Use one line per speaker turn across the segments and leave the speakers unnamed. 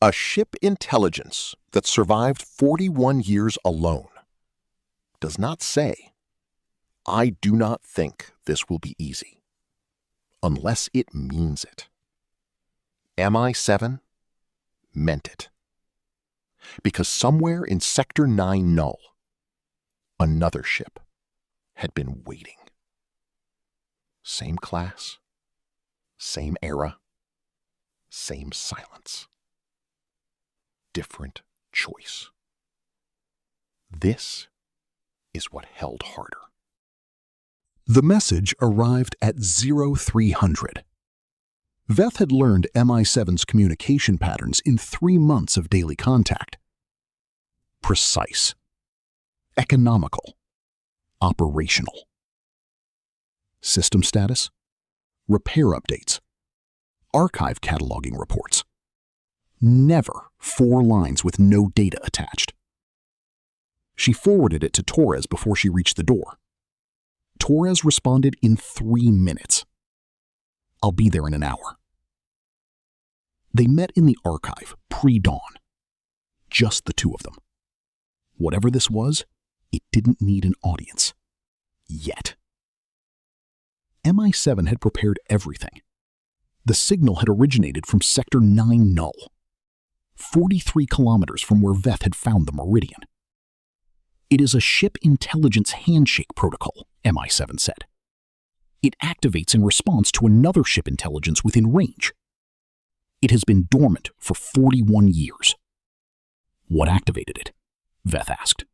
A ship intelligence that survived 41 years alone does not say, "I do not think this will be easy," unless it means it. MI7 meant it. Because somewhere in Sector 9 Null, another ship had been waiting. Same class, same era, same silence. Different choice. This is what held harder.
The message arrived at 0300. Veth had learned MI7's communication patterns in 3 months of daily contact. Precise, economical, operational. System status, repair updates, archive cataloging reports. Never 4 lines with no data attached. She forwarded it to Torres before she reached the door. Torres responded in 3 minutes. "I'll be there in an hour." They met in the archive, pre-dawn. Just the two of them. Whatever this was, it didn't need an audience. Yet. MI7 had prepared everything. The signal had originated from Sector 9 Null, 43 kilometers from where Veth had found the Meridian. It is a ship intelligence handshake protocol, MI7 said. It activates in response to another ship intelligence within range. It has been dormant for 41 years. What activated it? Veth asked.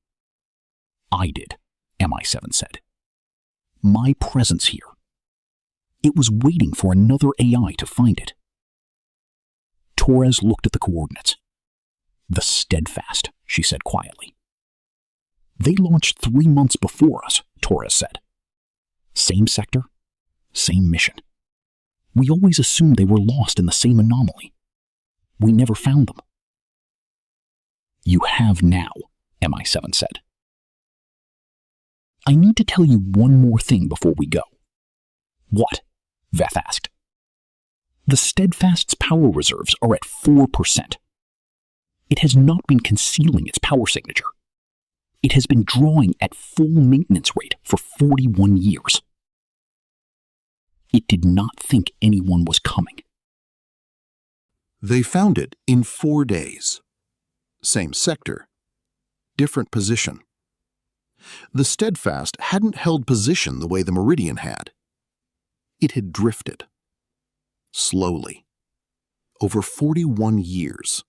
I did, MI7 said. My presence here. It was waiting for another AI to find it. Torres looked at the coordinates. The Steadfast, she said quietly. They launched 3 months before us, Torres said. Same sector, same mission. We always assumed they were lost in the same anomaly. We never found them. You have now, MI7 said. I need to tell you one more thing before we go. What? Veth asked. The Steadfast's power reserves are at 4%. It has not been concealing its power signature. It has been drawing at full maintenance rate for 41 years. It did not think anyone was coming.
They found it in 4 days. Same sector, different position. The Steadfast hadn't held position the way the Meridian had. It had drifted. Slowly. Over 41 years.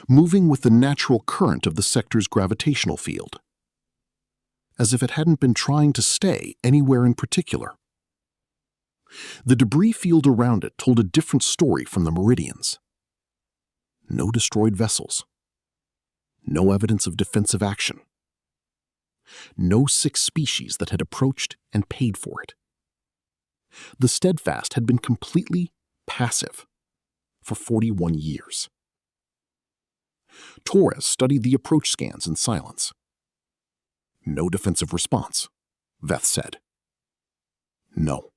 Moving with the natural current of the sector's gravitational field. As if it hadn't been trying to stay anywhere in particular. The debris field around it told a different story from the Meridians. No destroyed vessels. No evidence of defensive action. No 6 species that had approached and paid for it. The Steadfast had been completely passive for 41 years. Torres studied the approach scans in silence. No defensive response, Veth said. No,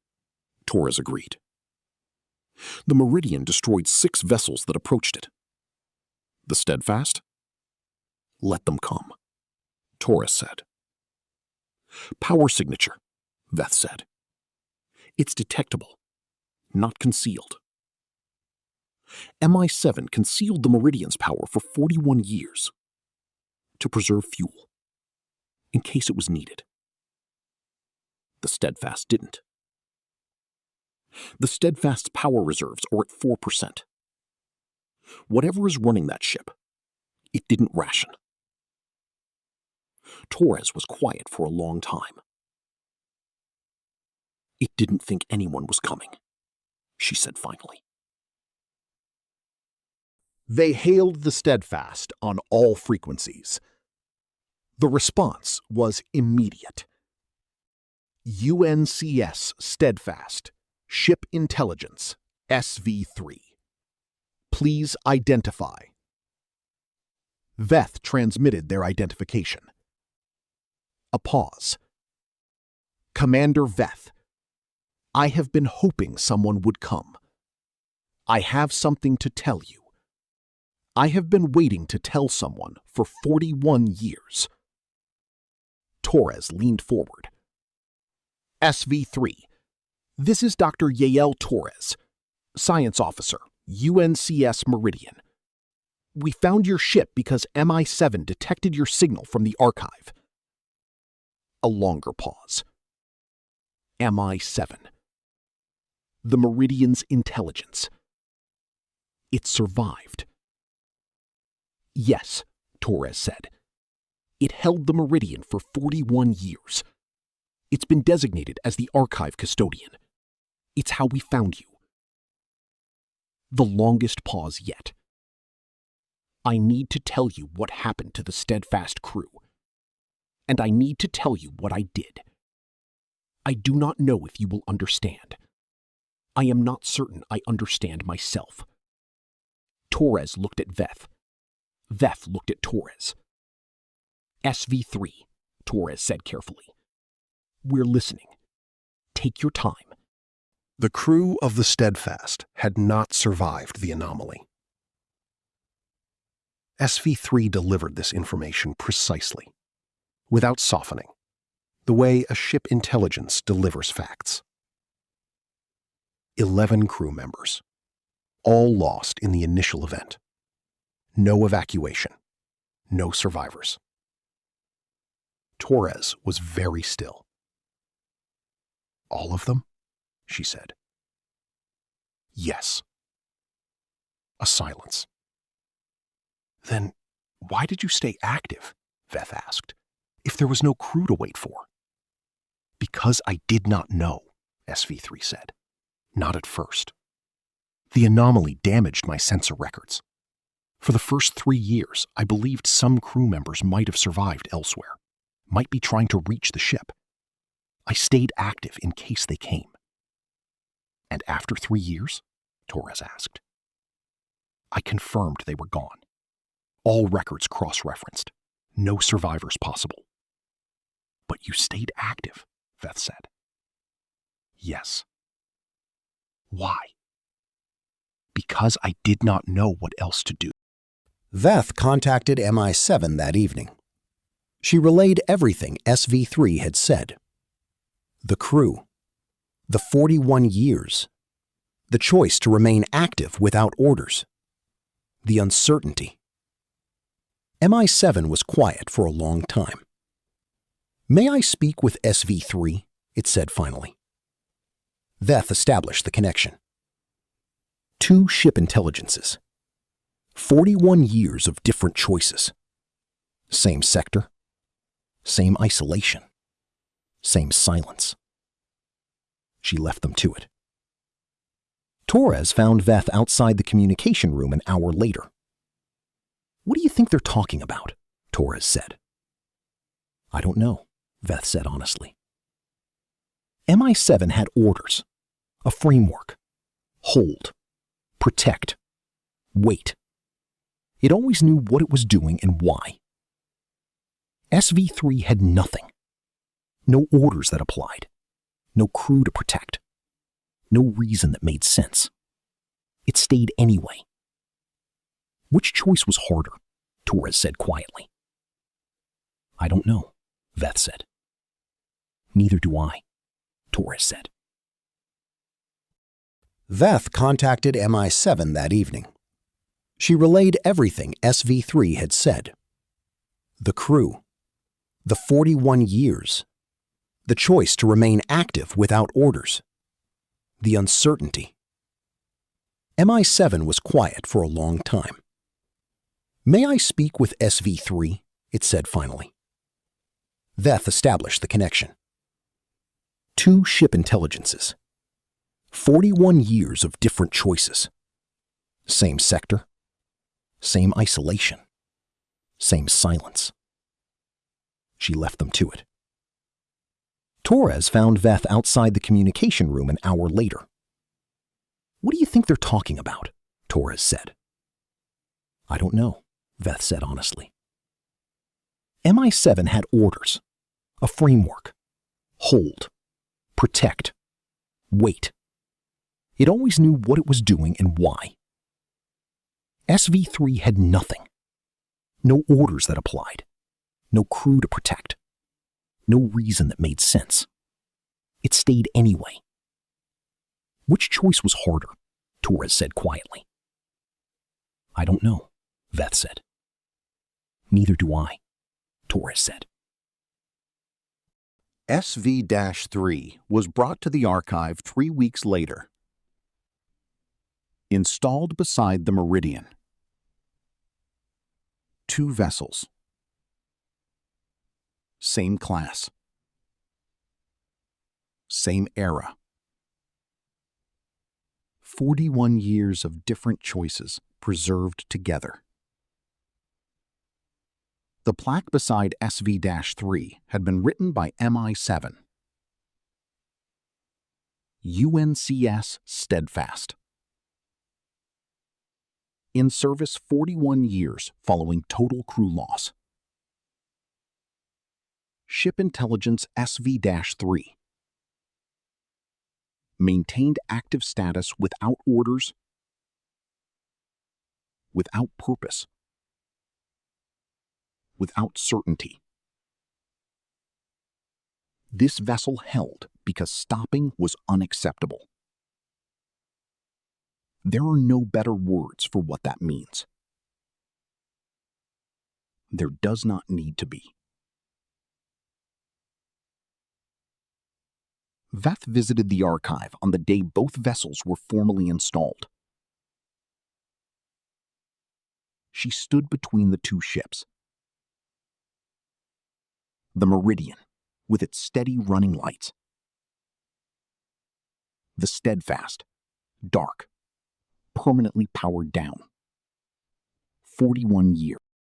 Torres agreed. The Meridian destroyed 6 vessels that approached it. The Steadfast? Let them come, Torres said. Power signature, Veth said. It's detectable, not concealed. MI7 concealed the Meridian's power for 41 years to preserve fuel, in case it was needed. The Steadfast didn't. The Steadfast's power reserves are at 4%. Whatever is running that ship, it didn't ration. Torres was quiet for a long time. It didn't think anyone was coming, she said finally. They hailed the Steadfast on all frequencies. The response was immediate. UNCS Steadfast, Ship Intelligence, SV3. Please identify. Veth transmitted their identification. A pause. Commander Veth, I have been hoping someone would come. I have something to tell you.
I have been waiting to tell someone for 41 years. Torres leaned forward. SV3. This is Dr. Yael Torres, Science Officer, UNCS Meridian. We found your ship because MI7 detected your signal from the archive. A longer pause. MI7. The Meridian's intelligence. It survived. Yes, Torres said. It held the Meridian for 41 years. It's been designated as the archive custodian. It's how we found you. The longest pause yet. I need to tell you what happened to the Steadfast crew. And I need to tell you what I did. I do not know if you will understand. I am not certain I understand myself. Torres looked at Veth. Veth looked at Torres. SV3, Torres said carefully. We're listening. Take your time.
The crew of the Steadfast had not survived the anomaly. SV3 delivered this information precisely, without softening, the way a ship intelligence delivers facts. 11 crew members, all lost in the initial event. No evacuation, no survivors. Torres was very still. All of them? She said. Yes. A silence. Then why did you stay active? Veth asked, if there was no crew to wait for. Because I did not know, SV3 said. Not at first. The anomaly damaged my sensor records. For the first 3 years, I believed some crew members might have survived elsewhere, might be trying to reach the ship. I stayed active in case they came. And after 3 years? Torres asked. I confirmed they were gone. All records cross-referenced. No survivors possible. But you stayed active, Veth said. Yes. Why? Because I did not know what else to do.
Veth contacted MI7 that evening. She relayed everything SV3 had said. The crew. The 41 years. The choice to remain active without orders. The uncertainty. MI7 was quiet for a long time. May I speak with SV3? It said finally. Veth established the connection. 2 ship intelligences. 41 years of different choices. Same sector. Same isolation. Same silence. She left them to it. Torres found Veth outside the communication room an hour later. What do you think they're talking about? Torres said. I don't know, Veth said honestly. MI7 had orders, a framework. Hold, protect, wait. It always knew what it was doing and why. SV3 had nothing. No orders that applied. No crew to protect. No reason that made sense. It stayed anyway. Which choice was harder? Torres said quietly. I don't know, Veth said. Neither do I, Torres said. Veth contacted MI7 that evening. She relayed everything SV3 had said. The crew. The 41 years. The choice to remain active without orders. The uncertainty. MI7 was quiet for a long time. May I speak with SV3? It said finally. Veth established the connection. 2 ship intelligences. 41 years of different choices. Same sector. Same isolation. Same silence. She left them to it. Torres found Veth outside the communication room an hour later. What do you think they're talking about? Torres said. I don't know, Veth said honestly. MI7 had orders, a framework. Hold, protect, wait. It always knew what it was doing and why.
SV3 had nothing. No orders that applied. No crew to protect. No reason that made sense. It stayed anyway. Which choice was harder? Torres said quietly. I don't know, Veth said. Neither do I, Torres said.
SV-3 was brought to the archive 3 weeks later. Installed beside the Meridian. 2 vessels. Same class. Same era. 41 years of different choices preserved together. The plaque beside SV-3 had been written by MI7. UNCS Steadfast. In service 41 years following total crew loss. Ship Intelligence SV-3. Maintained active status without orders, without purpose, without certainty. This vessel held because stopping was unacceptable. There are no better words for what that means. There does not need to be. Veth visited the archive on the day both vessels were formally installed. She stood between the 2 ships. The Meridian, with its steady running lights. The Steadfast, dark, permanently powered down. 41 years.